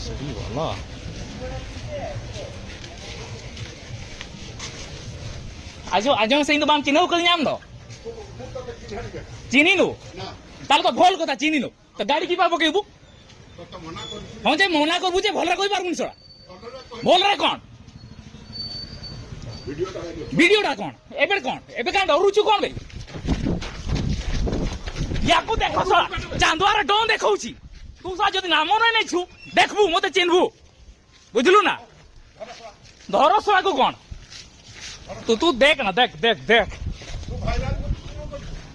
सही वाला आज आज से इन बाम चिन्ह कर नाम दो चिनी नु ताल तो भल कथा चिनी नु तो गाड़ी की पाबो केबु हां जे मना करबु जे भलरा कहि पारबुनी सळा भलरा कोन वीडियोटा कोन एबे का डरुछु कोन बे याकू देखो सळा चांदवार डोन देखौछि तू सा जदी नाम नै छु देखबु मते चिन्हबु बुझलु ना धरो सळा को कोन तू देख ना देख देख देख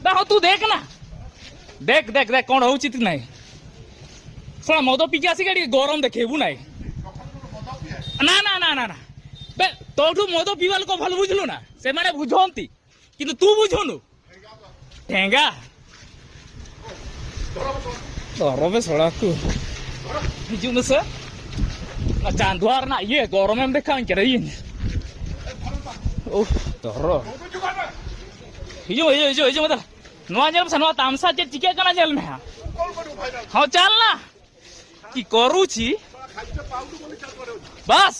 देखो तू देख ना देख देख देख कौन होची तू नहीं सला मद पिके आसी गाड़ी गरम देखेबू नहीं ना ना ना ना ना बे तोठू मद पीवा लोक भल बुझलु ना से माने बुझंती किंतु तू बुझनु ठेंगा धरबे सड़ा तू हिजुन से ना चांदवार ना ये गरम में देखा के रही ओ धरो हिजो मत नवा जेल से नवा तामसा जे चिके कना जेल में हां चल ना की करू छी बस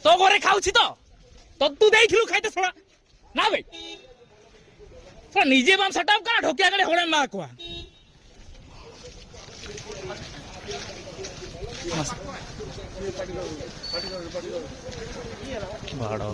तो घरे खाऊ छी तो तू देखलु खाइते सळा ना बे सळा निजे बाम सेटअप करा ढोकिया गडे होळे मा को बाड़ो